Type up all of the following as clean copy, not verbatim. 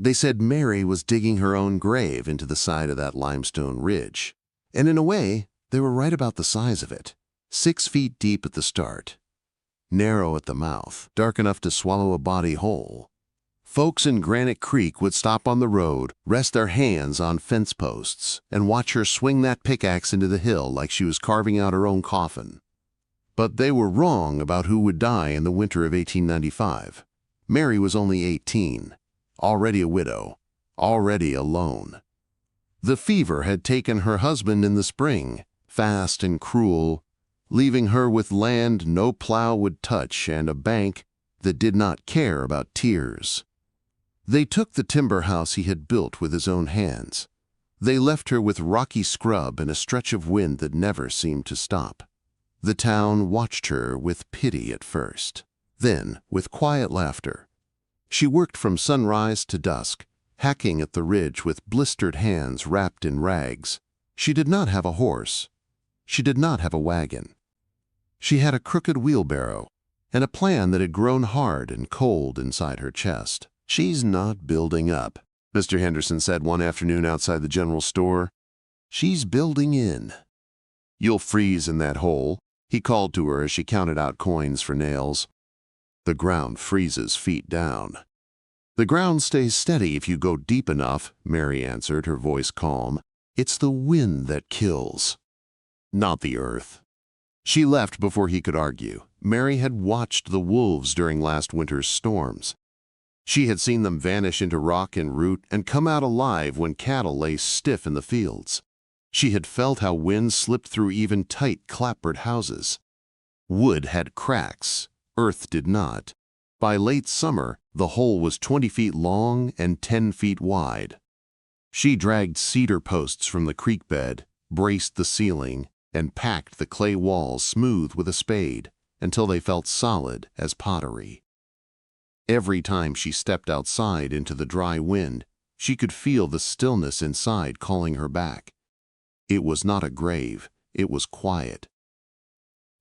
They said Mary was digging her own grave into the side of that limestone ridge. And in a way, they were right about the size of it. 6 feet deep at the start, narrow at the mouth, dark enough to swallow a body whole. Folks in Granite Creek would stop on the road, rest their hands on fence posts, and watch her swing that pickaxe into the hill like she was carving out her own coffin. But they were wrong about who would die in the winter of 1895. Mary was only 18, already a widow, already alone. The fever had taken her husband in the spring, fast and cruel, leaving her with land no plow would touch and a bank that did not care about tears. They took the timber house he had built with his own hands. They left her with rocky scrub and a stretch of wind that never seemed to stop. The town watched her with pity at first, then with quiet laughter. She worked from sunrise to dusk, hacking at the ridge with blistered hands wrapped in rags. She did not have a horse. She did not have a wagon. She had a crooked wheelbarrow and a plan that had grown hard and cold inside her chest. "She's not building up," Mr. Henderson said one afternoon outside the general store. "She's building in." "You'll freeze in that hole," he called to her as she counted out coins for nails. "The ground freezes feet down." "The ground stays steady if you go deep enough," Mary answered, her voice calm. "It's the wind that kills, not the earth." She left before he could argue. Mary had watched the wolves during last winter's storms. She had seen them vanish into rock and root and come out alive when cattle lay stiff in the fields. She had felt how wind slipped through even tight clapboard houses. Wood had cracks, earth did not. By late summer, the hole was 20 feet long and 10 feet wide. She dragged cedar posts from the creek bed, braced the ceiling, and packed the clay walls smooth with a spade until they felt solid as pottery. Every time she stepped outside into the dry wind, she could feel the stillness inside calling her back. It was not a grave, it was quiet.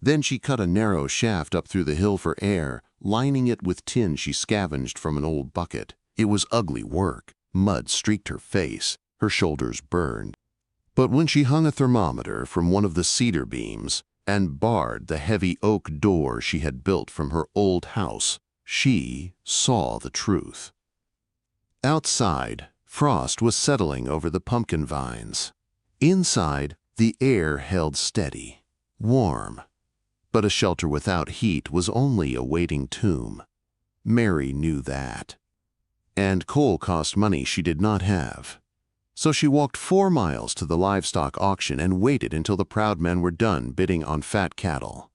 Then she cut a narrow shaft up through the hill for air, lining it with tin she scavenged from an old bucket. It was ugly work. Mud streaked her face, her shoulders burned. But when she hung a thermometer from one of the cedar beams and barred the heavy oak door she had built from her old house, she saw the truth. Outside, frost was settling over the pumpkin vines. Inside, the air held steady, warm. But a shelter without heat was only a waiting tomb. Mary knew that. And coal cost money she did not have. So she walked 4 miles to the livestock auction and waited until the proud men were done bidding on fat cattle.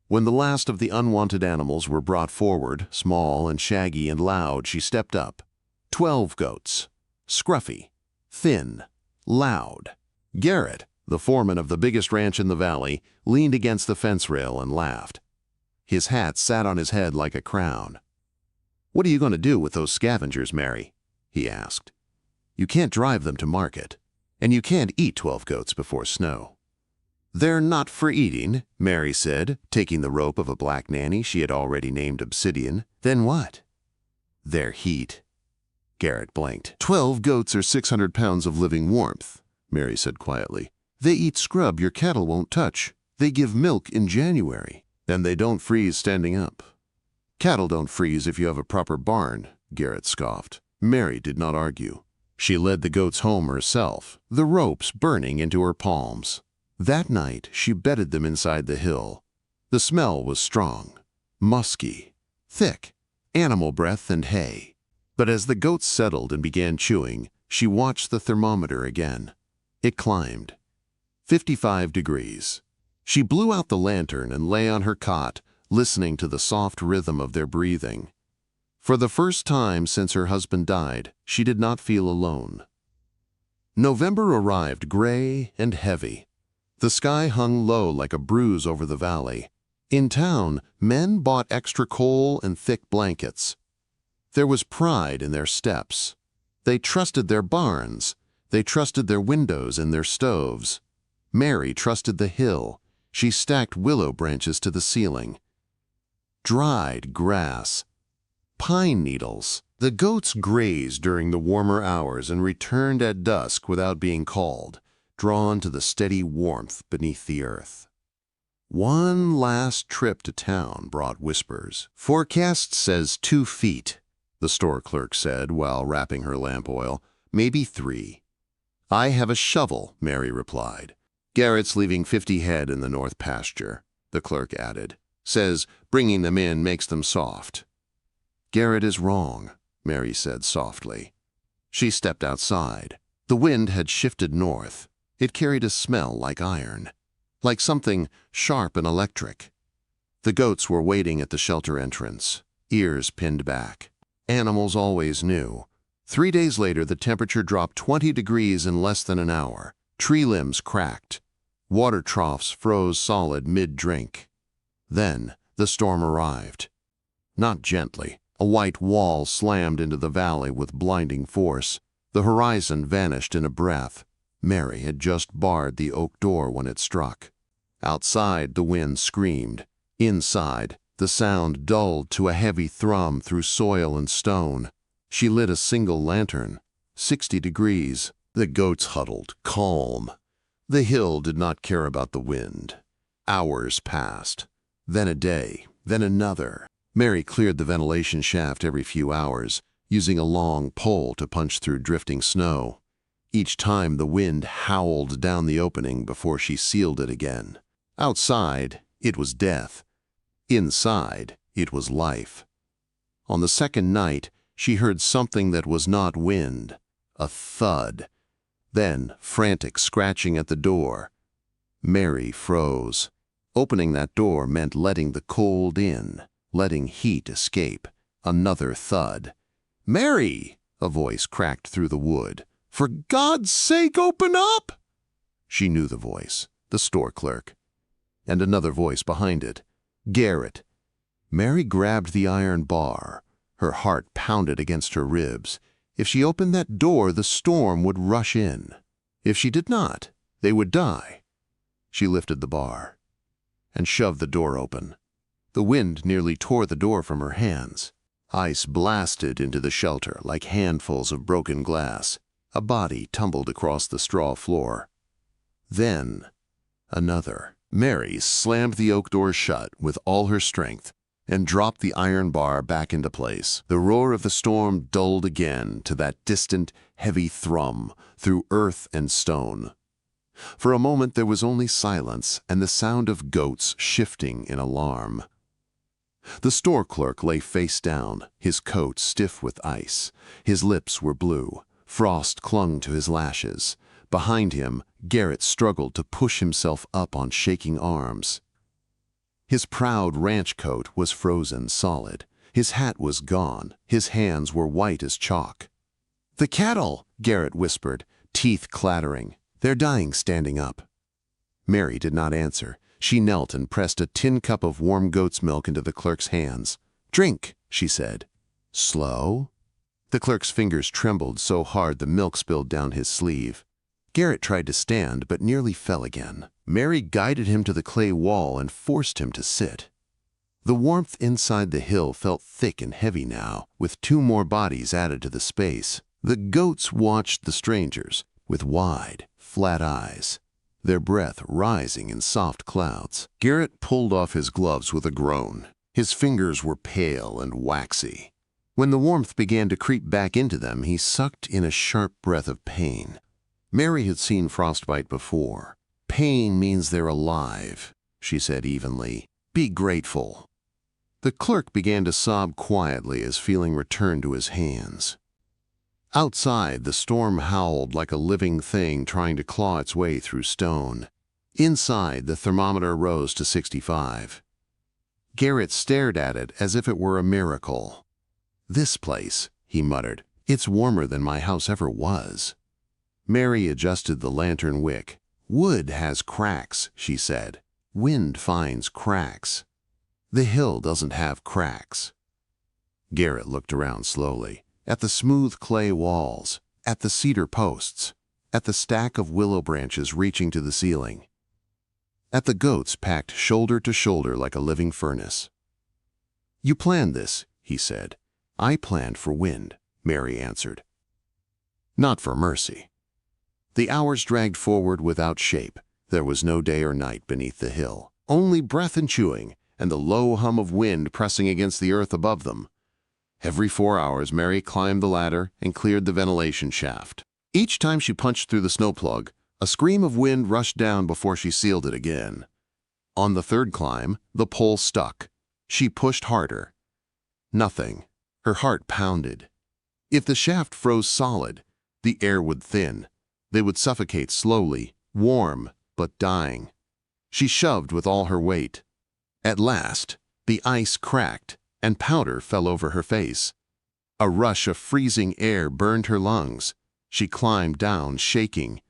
When the last of the unwanted animals were brought forward, small and shaggy and loud, she stepped up. 12 goats. Scruffy, thin, loud. Garrett, the foreman of the biggest ranch in the valley, leaned against the fence rail and laughed. His hat sat on his head like a crown. "What are you going to do with those scavengers, Mary?" he asked. "You can't drive them to market, and you can't eat 12 goats before snow." "They're not for eating," Mary said, taking the rope of a black nanny she had already named Obsidian. "Then what?" "They're heat." Garrett blinked. 12 goats are 600 pounds of living warmth," Mary said quietly. "They eat scrub your cattle won't touch. They give milk in January, and they don't freeze standing up." "Cattle don't freeze if you have a proper barn," Garrett scoffed. Mary did not argue. She led the goats home herself, the ropes burning into her palms. That night, she bedded them inside the hill. The smell was strong, musky, thick, animal breath and hay. But as the goats settled and began chewing, she watched the thermometer again. It climbed. 55 degrees. She blew out the lantern and lay on her cot, listening to the soft rhythm of their breathing. For the first time since her husband died, she did not feel alone. November arrived gray and heavy. The sky hung low like a bruise over the valley. In town, men bought extra coal and thick blankets. There was pride in their steps. They trusted their barns. They trusted their windows and their stoves. Mary trusted the hill. She stacked willow branches to the ceiling. Dried grass, pine needles, The goats grazed during the warmer hours and returned at dusk without being called, drawn to the steady warmth beneath the earth. One last trip to town brought whispers. "Forecast says 2 feet," the store clerk said while wrapping her lamp oil. "Maybe 3. "I have a shovel," Mary replied. "Garrett's leaving 50 head in the north pasture," the clerk added. "Says bringing them in makes them soft." "Garrett is wrong," Mary said softly. She stepped outside. The wind had shifted north. It carried a smell like iron, like something sharp and electric. The goats were waiting at the shelter entrance, ears pinned back. Animals always knew. 3 days later, the temperature dropped 20 degrees in less than an hour. Tree limbs cracked. Water troughs froze solid mid-drink. Then the storm arrived. Not gently. A white wall slammed into the valley with blinding force. The horizon vanished in a breath. Mary had just barred the oak door when it struck. Outside, the wind screamed. Inside, the sound dulled to a heavy thrum through soil and stone. She lit a single lantern. 60 degrees. The goats huddled, calm. The hill did not care about the wind. Hours passed. Then a day. Then another. Mary cleared the ventilation shaft every few hours, using a long pole to punch through drifting snow. Each time the wind howled down the opening before she sealed it again. Outside, it was death. Inside, it was life. On the second night, she heard something that was not wind, a thud. Then frantic scratching at the door. Mary froze. Opening that door meant letting the cold in, letting heat escape. Another thud. "Mary!" a voice cracked through the wood. "For God's sake, open up!" She knew the voice, the store clerk. And another voice behind it. "Garrett." Mary grabbed the iron bar. Her heart pounded against her ribs. If she opened that door, the storm would rush in. If she did not, they would die. She lifted the bar and shoved the door open. The wind nearly tore the door from her hands. Ice blasted into the shelter like handfuls of broken glass. A body tumbled across the straw floor. Then, another. Mary slammed the oak door shut with all her strength and dropped the iron bar back into place. The roar of the storm dulled again to that distant, heavy thrum through earth and stone. For a moment there was only silence and the sound of goats shifting in alarm. The store clerk lay face down, his coat stiff with ice. His lips were blue. Frost clung to his lashes. Behind him, Garrett struggled to push himself up on shaking arms. His proud ranch coat was frozen solid. His hat was gone. His hands were white as chalk. "The cattle," Garrett whispered, teeth clattering. "They're dying standing up." Mary did not answer. She knelt and pressed a tin cup of warm goat's milk into the clerk's hands. "Drink," she said. "Slow?" The clerk's fingers trembled so hard the milk spilled down his sleeve. Garrett tried to stand, but nearly fell again. Mary guided him to the clay wall and forced him to sit. The warmth inside the hill felt thick and heavy now, with 2 more bodies added to the space. The goats watched the strangers with wide, flat eyes, their breath rising in soft clouds. Garrett pulled off his gloves with a groan. His fingers were pale and waxy. When the warmth began to creep back into them, he sucked in a sharp breath of pain. Mary had seen frostbite before. "Pain means they're alive," she said evenly. "Be grateful." The clerk began to sob quietly as feeling returned to his hands. Outside, the storm howled like a living thing trying to claw its way through stone. Inside, the thermometer rose to 65. Garrett stared at it as if it were a miracle. "This place," he muttered, "it's warmer than my house ever was." Mary adjusted the lantern wick. "Wood has cracks," she said. "Wind finds cracks. The hill doesn't have cracks." Garrett looked around slowly, at the smooth clay walls, at the cedar posts, at the stack of willow branches reaching to the ceiling, at the goats packed shoulder to shoulder like a living furnace. "You planned this," he said. I planned for wind, Mary answered. Not for mercy. The hours dragged forward without shape. There was no day or night beneath the hill, only breath and chewing, and the low hum of wind pressing against the earth above them. Every 4 hours, Mary climbed the ladder and cleared the ventilation shaft. Each time she punched through the snow plug, a scream of wind rushed down before she sealed it again. On the third climb, the pole stuck. She pushed harder. Nothing. Her heart pounded. If the shaft froze solid, the air would thin. They would suffocate slowly, warm, but dying. She shoved with all her weight. At last, the ice cracked, and powder fell over her face. A rush of freezing air burned her lungs. She climbed down, shaking.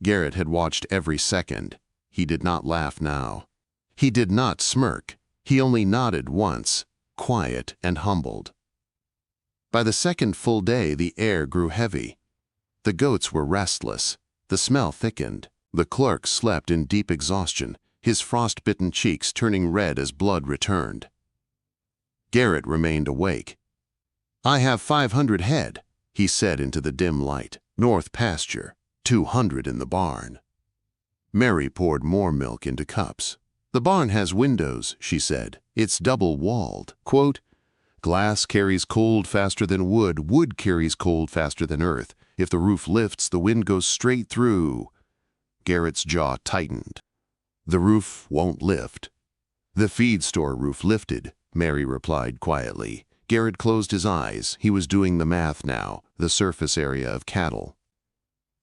Garrett had watched every second. He did not laugh now. He did not smirk. He only nodded once, quiet and humbled. By the second full day, the air grew heavy. The goats were restless. The smell thickened. The clerk slept in deep exhaustion, his frost-bitten cheeks turning red as blood returned. Garrett remained awake. "I have 500 head," he said into the dim light. "North pasture, 200 in the barn." Mary poured more milk into cups. "The barn has windows," she said. "It's double-walled. Quote, glass carries cold faster than wood. Wood carries cold faster than earth. If the roof lifts, the wind goes straight through." Garrett's jaw tightened. "The roof won't lift." "The feed store roof lifted," Mary replied quietly. Garrett closed his eyes. He was doing the math now, the surface area of cattle.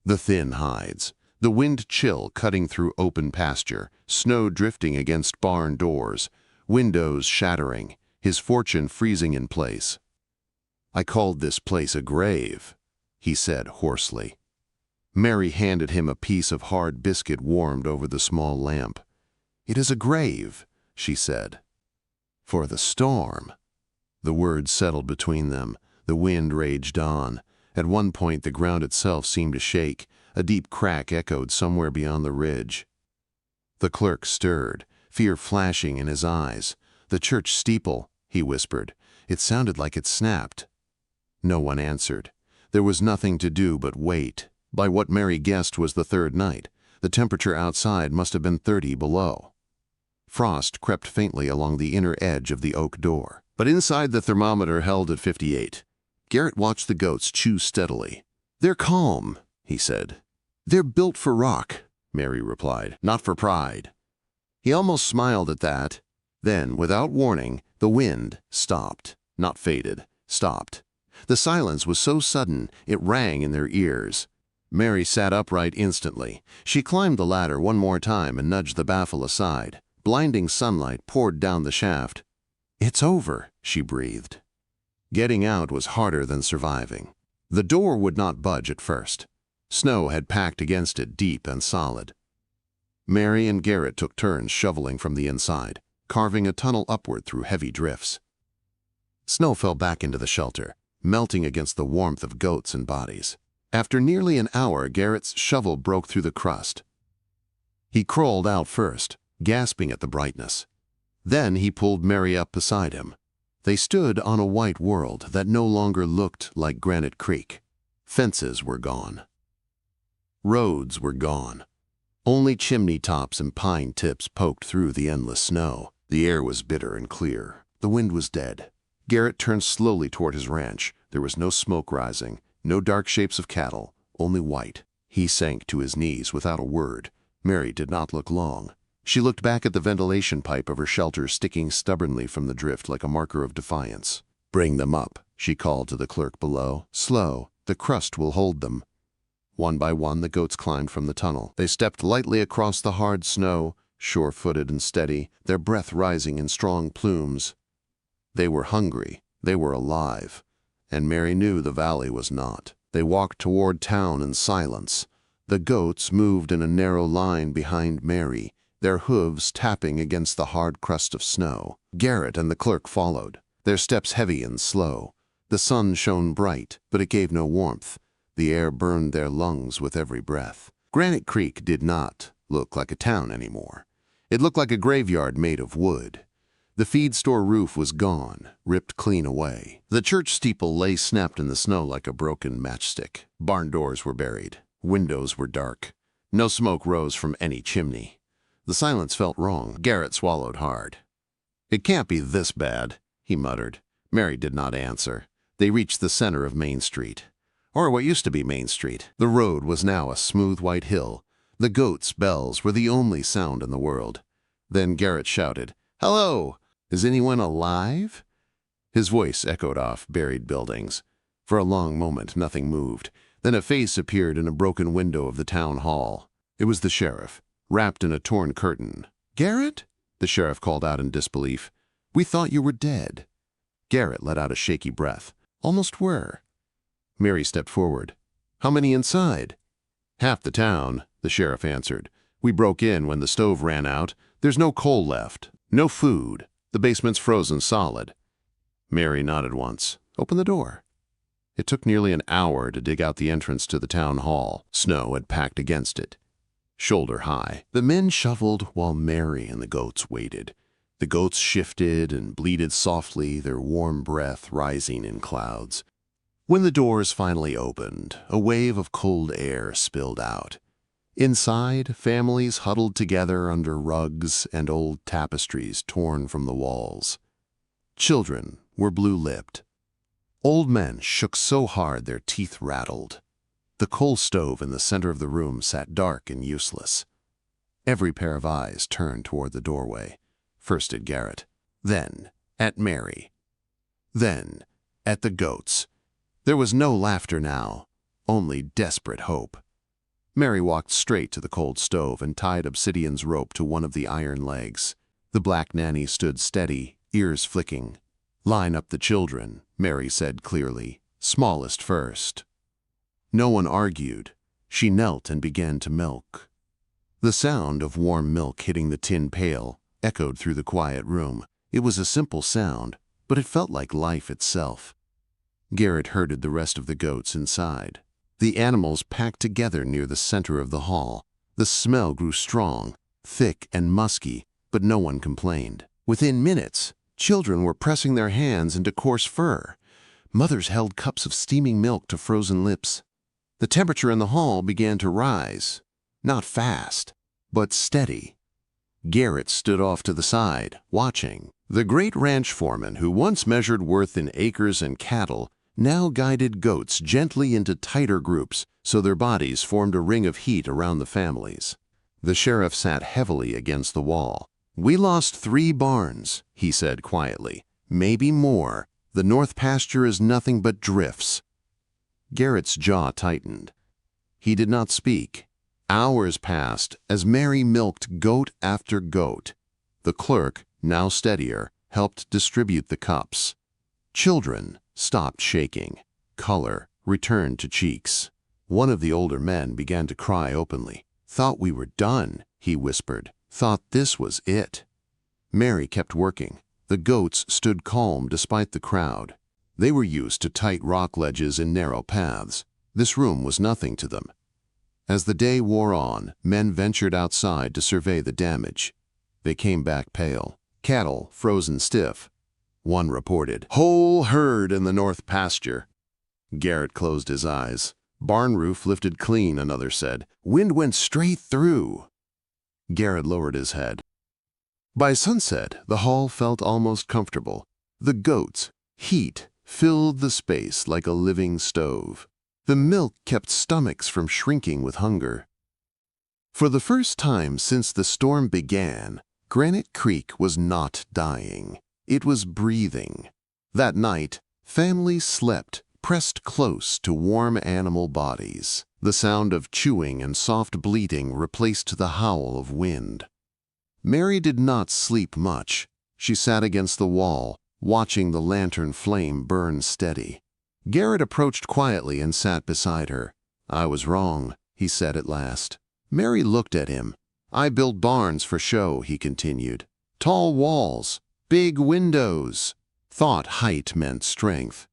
The thin hides, the wind chill cutting through open pasture, snow drifting against barn doors, windows shattering, his fortune freezing in place. "I called this place a grave," he said hoarsely. Mary handed him a piece of hard biscuit warmed over the small lamp. "It is a grave," she said. "For the storm." The words settled between them. The wind raged on. At one point the ground itself seemed to shake. A deep crack echoed somewhere beyond the ridge. The clerk stirred, fear flashing in his eyes. "The church steeple," he whispered. It sounded like it snapped. No one answered. There was nothing to do but wait. By what Mary guessed was the third night, the temperature outside must have been 30 below. Frost crept faintly along the inner edge of the oak door, but inside the thermometer held at 58. Garrett watched the goats chew steadily. "They're calm," he said. "They're built for rock," Mary replied, "not for pride." He almost smiled at that. Then, without warning, the wind stopped, not faded, stopped. The silence was so sudden it rang in their ears. Mary sat upright instantly. She climbed the ladder one more time and nudged the baffle aside. Blinding sunlight poured down the shaft. "It's over," she breathed. Getting out was harder than surviving. The door would not budge at first. Snow had packed against it deep and solid. Mary and Garrett took turns shoveling from the inside, carving a tunnel upward through heavy drifts. Snow fell back into the shelter, melting against the warmth of goats and bodies. After nearly an hour, Garrett's shovel broke through the crust. He crawled out first, gasping at the brightness. Then he pulled Mary up beside him. They stood on a white world that no longer looked like Granite Creek. Fences were gone. Roads were gone. Only chimney tops and pine tips poked through the endless snow. The air was bitter and clear. The wind was dead. Garrett turned slowly toward his ranch. There was no smoke rising, no dark shapes of cattle, only white. He sank to his knees without a word. Mary did not look long. She looked back at the ventilation pipe of her shelter sticking stubbornly from the drift like a marker of defiance. "Bring them up," she called to the clerk below. "Slow. The crust will hold them." One by one, the goats climbed from the tunnel. They stepped lightly across the hard snow, sure-footed and steady, their breath rising in strong plumes. They were hungry. They were alive. And Mary knew the valley was not. They walked toward town in silence. The goats moved in a narrow line behind Mary, their hooves tapping against the hard crust of snow. Garrett and the clerk followed, their steps heavy and slow. The sun shone bright, but it gave no warmth. The air burned their lungs with every breath. Granite Creek did not look like a town anymore. It looked like a graveyard made of wood. The feed store roof was gone, ripped clean away. The church steeple lay snapped in the snow like a broken matchstick. Barn doors were buried. Windows were dark. No smoke rose from any chimney. The silence felt wrong. Garrett swallowed hard. "It can't be this bad," he muttered. Mary did not answer. They reached the center of Main Street. Or what used to be Main Street. The road was now a smooth white hill. The goats' bells were the only sound in the world. Then Garrett shouted, "Hello! Is anyone alive?" His voice echoed off buried buildings. For a long moment, nothing moved. Then a face appeared in a broken window of the town hall. It was the sheriff, wrapped in a torn curtain. "Garrett?" the sheriff called out in disbelief. "We thought you were dead." Garrett let out a shaky breath. "Almost were." Mary stepped forward. "How many inside?" "Half the town," the sheriff answered. "We broke in when the stove ran out. There's no coal left. No food. The basement's frozen solid." Mary nodded once. "Open the door." It took nearly an hour to dig out the entrance to the town hall. Snow had packed against it, shoulder high. The men shoveled while Mary and the goats waited. The goats shifted and bleated softly, their warm breath rising in clouds. When the doors finally opened, a wave of cold air spilled out. Inside, families huddled together under rugs and old tapestries torn from the walls. Children were blue-lipped. Old men shook so hard their teeth rattled. The coal stove in the center of the room sat dark and useless. Every pair of eyes turned toward the doorway, first at Garrett, then at Mary, then at the goats. There was no laughter now, only desperate hope. Mary walked straight to the cold stove and tied Obsidian's rope to one of the iron legs. The black nanny stood steady, ears flicking. "Line up the children," Mary said clearly, "smallest first." No one argued. She knelt and began to milk. The sound of warm milk hitting the tin pail echoed through the quiet room. It was a simple sound, but it felt like life itself. Garrett herded the rest of the goats inside. The animals packed together near the center of the hall. The smell grew strong, thick and musky, but no one complained. Within minutes, children were pressing their hands into coarse fur. Mothers held cups of steaming milk to frozen lips. The temperature in the hall began to rise, not fast, but steady. Garrett stood off to the side, watching. The great ranch foreman, who once measured worth in acres and cattle, now guided goats gently into tighter groups so their bodies formed a ring of heat around the families. The sheriff sat heavily against the wall. "We lost 3 barns," he said quietly. "Maybe more. The north pasture is nothing but drifts." Garrett's jaw tightened. He did not speak. Hours passed as Mary milked goat after goat. The clerk, now steadier, helped distribute the cups. Children stopped shaking. Color returned to cheeks. One of the older men began to cry openly. "Thought we were done," he whispered. "Thought this was it." Mary kept working. The goats stood calm despite the crowd. They were used to tight rock ledges and narrow paths. This room was nothing to them. As the day wore on, men ventured outside to survey the damage. They came back pale. Cattle frozen stiff. One reported, "Whole herd in the north pasture." Garrett closed his eyes. "Barn roof lifted clean," another said. "Wind went straight through." Garrett lowered his head. By sunset, the hall felt almost comfortable. The goats, heat, filled the space like a living stove. The milk kept stomachs from shrinking with hunger. For the first time since the storm began, Granite Creek was not dying. It was breathing. That night, families slept, pressed close to warm animal bodies. The sound of chewing and soft bleating replaced the howl of wind. Mary did not sleep much. She sat against the wall, watching the lantern flame burn steady. Garrett approached quietly and sat beside her. "I was wrong," he said at last. Mary looked at him. "I built barns for show," he continued. "Tall walls, big windows. Thought height meant strength."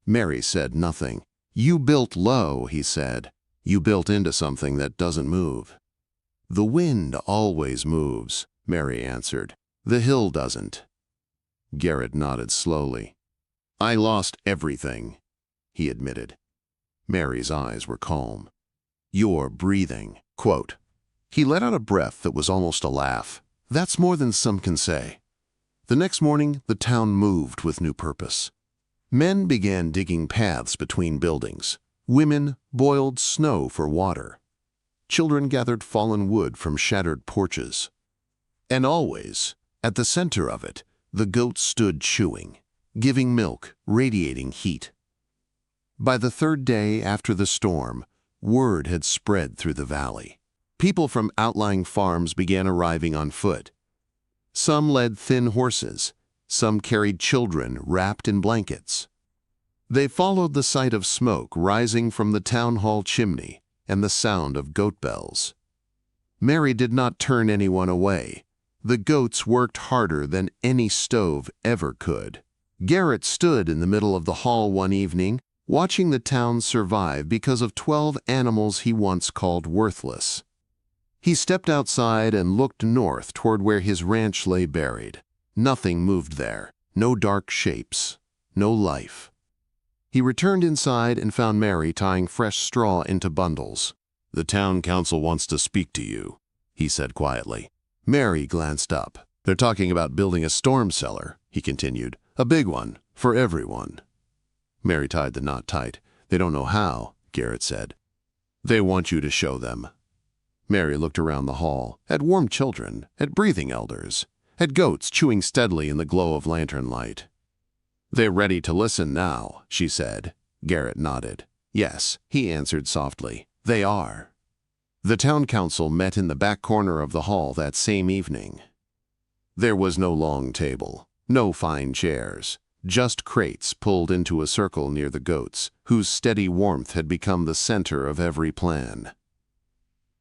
Mary said nothing. "You built low," he said. "You built into something that doesn't move." "The wind always moves," Mary answered. "The hill doesn't." Garrett nodded slowly. I lost everything, he admitted. Mary's eyes were calm. You're breathing. Quote. He let out a breath that was almost a laugh. That's more than some can say. The next morning, the town moved with new purpose. Men began digging paths between buildings. Women boiled snow for water. Children gathered fallen wood from shattered porches. And always, at the center of it, the goats stood chewing, giving milk, radiating heat. By the third day after the storm, word had spread through the valley. People from outlying farms began arriving on foot. Some led thin horses, some carried children wrapped in blankets. They followed the sight of smoke rising from the town hall chimney and the sound of goat bells. Mary did not turn anyone away. The goats worked harder than any stove ever could. Garrett stood in the middle of the hall one evening, watching the town survive because of 12 animals he once called worthless. He stepped outside and looked north toward where his ranch lay buried. Nothing moved there, no dark shapes, no life. He returned inside and found Mary tying fresh straw into bundles. The town council wants to speak to you, he said quietly. Mary glanced up. They're talking about building a storm cellar, he continued. A big one, for everyone. Mary tied the knot tight. They don't know how, Garrett said. They want you to show them. Mary looked around the hall, at warm children, at breathing elders, at goats chewing steadily in the glow of lantern light. They're ready to listen now, she said. Garrett nodded. Yes, he answered softly. They are. The town council met in the back corner of the hall that same evening. There was no long table, no fine chairs, just crates pulled into a circle near the goats, whose steady warmth had become the center of every plan.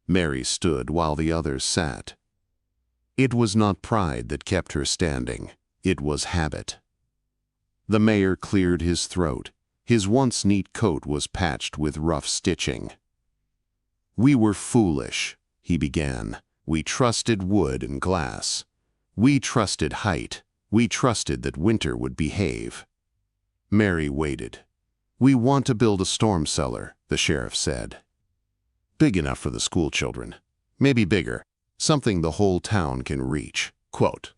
Mary stood while the others sat. It was not pride that kept her standing. It was habit. The mayor cleared his throat. His once neat coat was patched with rough stitching. We were foolish, he began. We trusted wood and glass. We trusted height. We trusted that winter would behave. Mary waited. We want to build a storm cellar, the sheriff said. Big enough for the school children. Maybe bigger. Something the whole town can reach. Quote.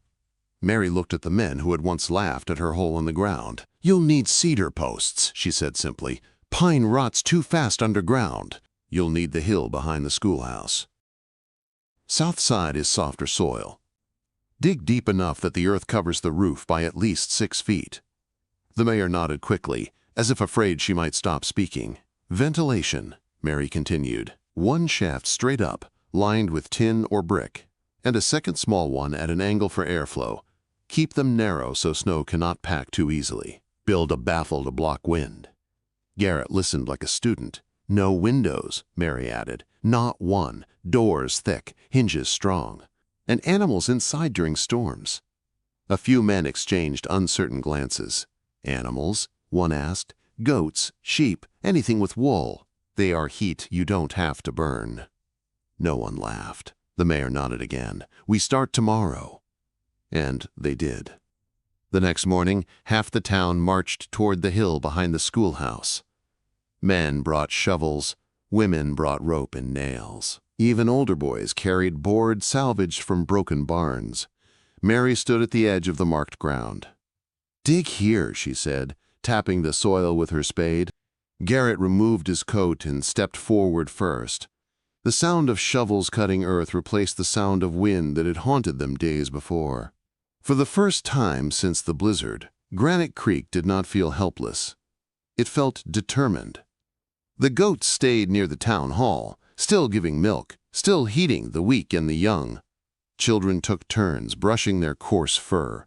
Mary looked at the men who had once laughed at her hole in the ground. You'll need cedar posts, she said simply. Pine rots too fast underground. You'll need the hill behind the schoolhouse. South side is softer soil. Dig deep enough that the earth covers the roof by at least 6 feet. The mayor nodded quickly, as if afraid she might stop speaking. Ventilation, Mary continued. One shaft straight up, lined with tin or brick, and a second small one at an angle for airflow. Keep them narrow so snow cannot pack too easily. Build a baffle to block wind. Garrett listened like a student. No windows, Mary added. Not one. Doors thick, hinges strong. And animals inside during storms. A few men exchanged uncertain glances. Animals? One asked. Goats, sheep, anything with wool. They are heat you don't have to burn. No one laughed. The mayor nodded again. We start tomorrow. And they did. The next morning, half the town marched toward the hill behind the schoolhouse. Men brought shovels. Women brought rope and nails. Even older boys carried board salvaged from broken barns. Mary stood at the edge of the marked ground. Dig here, she said, tapping the soil with her spade. Garrett removed his coat and stepped forward first. The sound of shovels cutting earth replaced the sound of wind that had haunted them days before. For the first time since the blizzard, Granite Creek did not feel helpless. It felt determined. The goats stayed near the town hall, still giving milk, still heating the weak and the young. Children took turns brushing their coarse fur.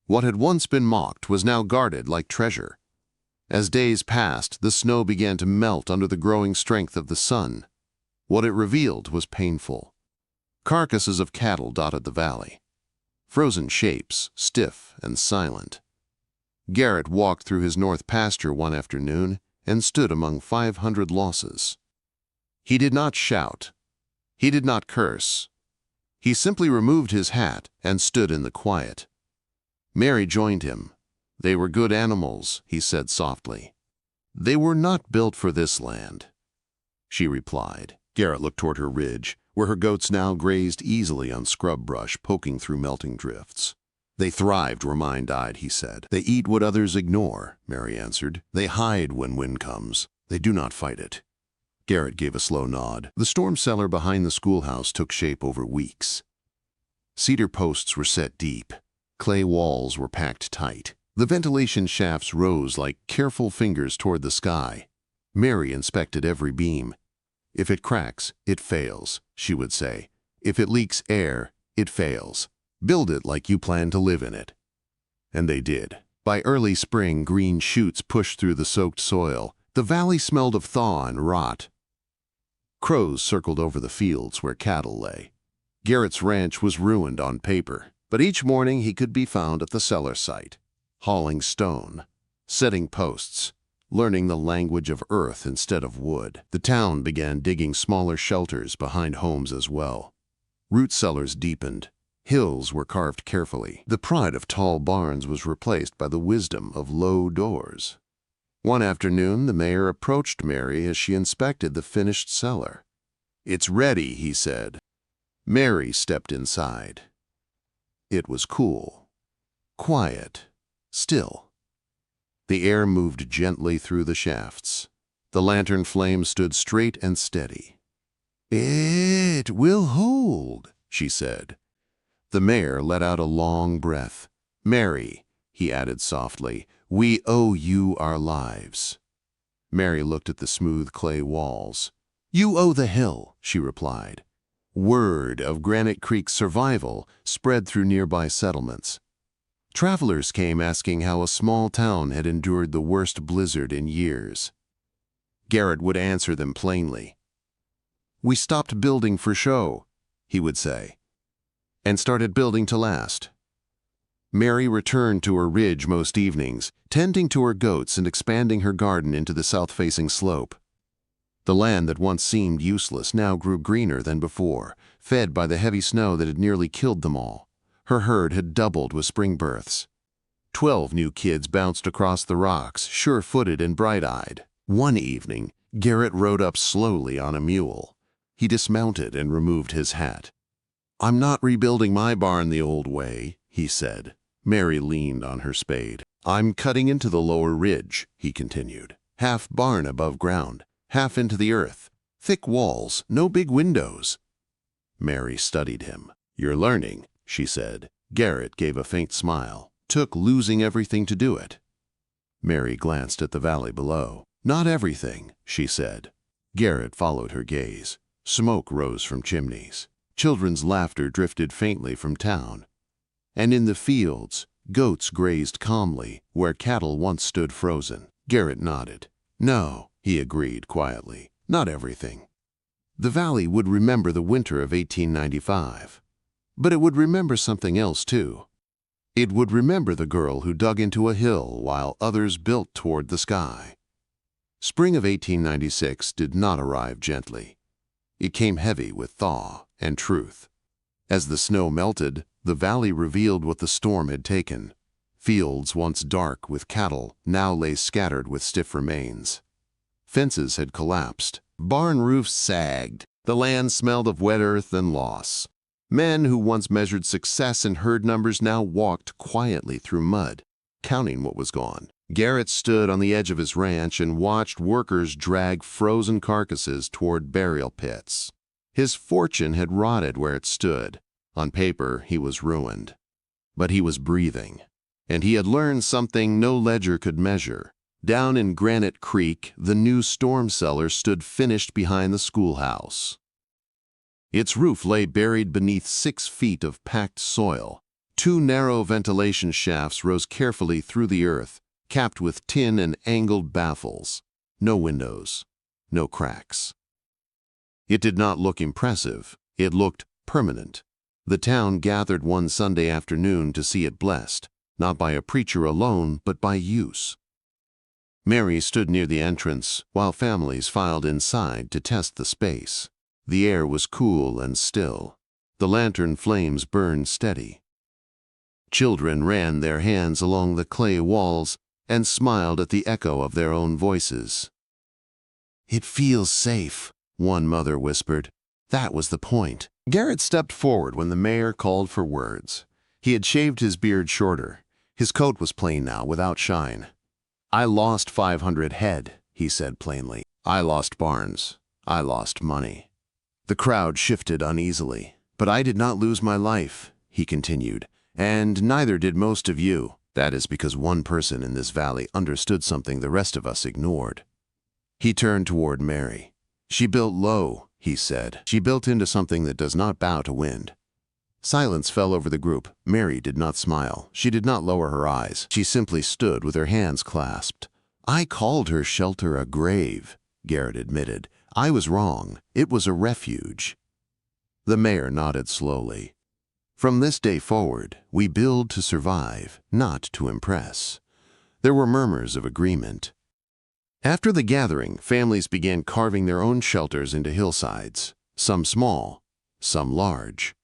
What had once been mocked was now guarded like treasure. As days passed, the snow began to melt under the growing strength of the sun. What it revealed was painful. Carcasses of cattle dotted the valley. Frozen shapes, stiff and silent. Garrett walked through his north pasture one afternoon and stood among 500 losses. He did not shout. He did not curse. He simply removed his hat and stood in the quiet. Mary joined him. They were good animals, he said softly. They were not built for this land, she replied. Garrett looked toward her ridge, where her goats now grazed easily on scrub brush poking through melting drifts. They thrived where mine died, he said. They eat what others ignore, Mary answered. They hide when wind comes. They do not fight it. Garrett gave a slow nod. The storm cellar behind the schoolhouse took shape over weeks. Cedar posts were set deep. Clay walls were packed tight. The ventilation shafts rose like careful fingers toward the sky. Mary inspected every beam. If it cracks, it fails, she would say. If it leaks air, it fails. Build it like you plan to live in it. And they did. By early spring, green shoots pushed through the soaked soil. The valley smelled of thaw and rot. Crows circled over the fields where cattle lay. Garrett's ranch was ruined on paper, but each morning he could be found at the cellar site, hauling stone, setting posts, learning the language of earth instead of wood. The town began digging smaller shelters behind homes as well. Root cellars deepened. Hills were carved carefully. The pride of tall barns was replaced by the wisdom of low doors. One afternoon, the mayor approached Mary as she inspected the finished cellar. "It's ready," he said. Mary stepped inside. It was cool, quiet, still. The air moved gently through the shafts. The lantern flame stood straight and steady. "It will hold," she said. The mayor let out a long breath. "Mary," he added softly, "we owe you our lives." Mary looked at the smooth clay walls. "You owe the hill," she replied. Word of Granite Creek's survival spread through nearby settlements. Travelers came asking how a small town had endured the worst blizzard in years. Garrett would answer them plainly. "We stopped building for show," he would say, "and started building to last." Mary returned to her ridge most evenings, tending to her goats and expanding her garden into the south-facing slope. The land that once seemed useless now grew greener than before, fed by the heavy snow that had nearly killed them all. Her herd had doubled with spring births. 12 new kids bounced across the rocks, sure-footed and bright-eyed. One evening, Garrett rode up slowly on a mule. He dismounted and removed his hat. "I'm not rebuilding my barn the old way," he said. Mary leaned on her spade. "I'm cutting into the lower ridge," he continued. "Half barn above ground, half into the earth. Thick walls, no big windows." Mary studied him. "You're learning," she said. Garrett gave a faint smile. "Took losing everything to do it." Mary glanced at the valley below. "Not everything," she said. Garrett followed her gaze. Smoke rose from chimneys. Children's laughter drifted faintly from town. And in the fields, goats grazed calmly where cattle once stood frozen. Garrett nodded. "No," he agreed quietly, "not everything." The valley would remember the winter of 1895. But it would remember something else, too. It would remember the girl who dug into a hill while others built toward the sky. Spring of 1896 did not arrive gently. It came heavy with thaw and truth. As the snow melted, the valley revealed what the storm had taken. Fields once dark with cattle now lay scattered with stiff remains. Fences had collapsed. Barn roofs sagged. The land smelled of wet earth and loss. Men who once measured success in herd numbers now walked quietly through mud, counting what was gone. Garrett stood on the edge of his ranch and watched workers drag frozen carcasses toward burial pits. His fortune had rotted where it stood. On paper, he was ruined. But he was breathing. And he had learned something no ledger could measure. Down in Granite Creek, the new storm cellar stood finished behind the schoolhouse. Its roof lay buried beneath 6 feet of packed soil. 2 narrow ventilation shafts rose carefully through the earth, capped with tin and angled baffles. No windows, no cracks. It did not look impressive. It looked permanent. The town gathered one Sunday afternoon to see it blessed, not by a preacher alone, but by use. Mary stood near the entrance, while families filed inside to test the space. The air was cool and still. The lantern flames burned steady. Children ran their hands along the clay walls and smiled at the echo of their own voices. "It feels safe," one mother whispered. That was the point. Garrett stepped forward when the mayor called for words. He had shaved his beard shorter. His coat was plain now, without shine. "I lost 500 head," he said plainly. "I lost barns. I lost money." The crowd shifted uneasily. "But I did not lose my life," he continued, "and neither did most of you. That is because one person in this valley understood something the rest of us ignored." He turned toward Mary. "She built low," he said. "She built into something that does not bow to wind." Silence fell over the group. Mary did not smile. She did not lower her eyes. She simply stood with her hands clasped. "I called her shelter a grave," Garrett admitted. "I was wrong. It was a refuge." The mayor nodded slowly. "From this day forward, we build to survive, not to impress." There were murmurs of agreement. After the gathering, families began carving their own shelters into hillsides, some small, some large.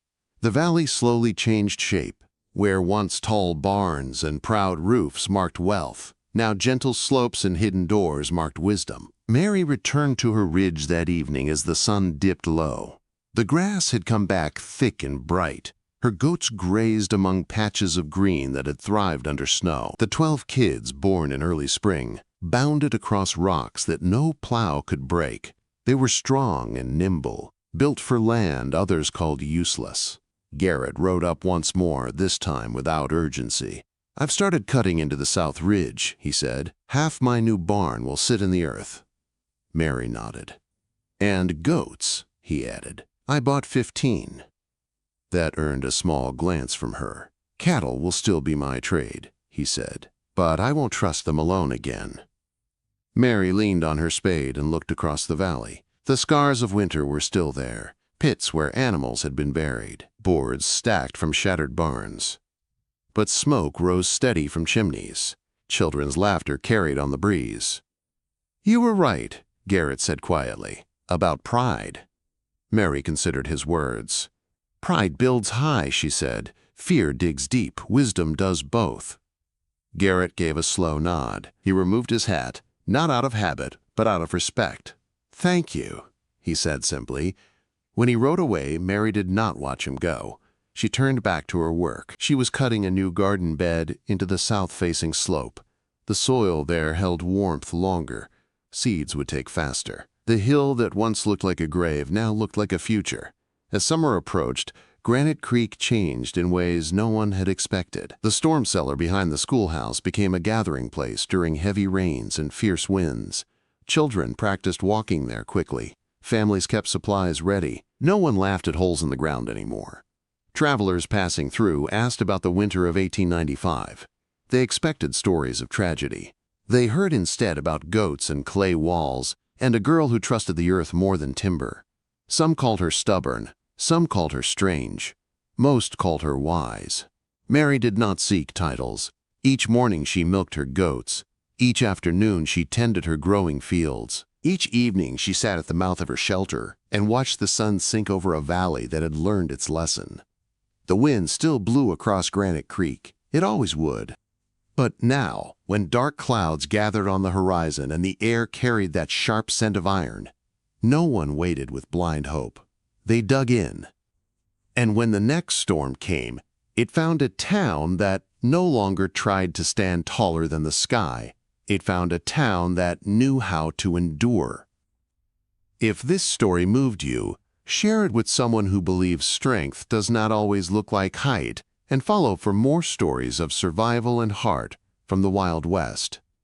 The valley slowly changed shape. Where once tall barns and proud roofs marked wealth, now gentle slopes and hidden doors marked wisdom. Mary returned to her ridge that evening as the sun dipped low. The grass had come back thick and bright. Her goats grazed among patches of green that had thrived under snow. The 12 kids, born in early spring, bounded across rocks that no plow could break. They were strong and nimble, built for land others called useless. Garrett rode up once more, this time without urgency. "I've started cutting into the south ridge," he said. "Half my new barn will sit in the earth." Mary nodded. "And goats," he added. "I bought 15. That earned a small glance from her. "Cattle will still be my trade," he said. "But I won't trust them alone again." Mary leaned on her spade and looked across the valley. The scars of winter were still there. Pits where animals had been buried, boards stacked from shattered barns. But smoke rose steady from chimneys. Children's laughter carried on the breeze. "You were right," Garrett said quietly, "about pride." Mary considered his words. "Pride builds high," she said. "Fear digs deep. Wisdom does both." Garrett gave a slow nod. He removed his hat, not out of habit, but out of respect. "Thank you," he said simply. When he rode away, Mary did not watch him go. She turned back to her work. She was cutting a new garden bed into the south-facing slope. The soil there held warmth longer. Seeds would take faster. The hill that once looked like a grave now looked like a future. As summer approached, Granite Creek changed in ways no one had expected. The storm cellar behind the schoolhouse became a gathering place during heavy rains and fierce winds. Children practiced walking there quickly. Families kept supplies ready. No one laughed at holes in the ground anymore. Travelers passing through asked about the winter of 1895. They expected stories of tragedy. They heard instead about goats and clay walls, and a girl who trusted the earth more than timber. Some called her stubborn. Some called her strange. Most called her wise. Mary did not seek titles. Each morning she milked her goats. Each afternoon she tended her growing fields. Each evening she sat at the mouth of her shelter and watched the sun sink over a valley that had learned its lesson. The wind still blew across Granite Creek. It always would. But now, when dark clouds gathered on the horizon and the air carried that sharp scent of iron, no one waited with blind hope. They dug in. And when the next storm came, it found a town that no longer tried to stand taller than the sky. It found a town that knew how to endure. If this story moved you, share it with someone who believes strength does not always look like height, and follow for more stories of survival and heart from the Wild West.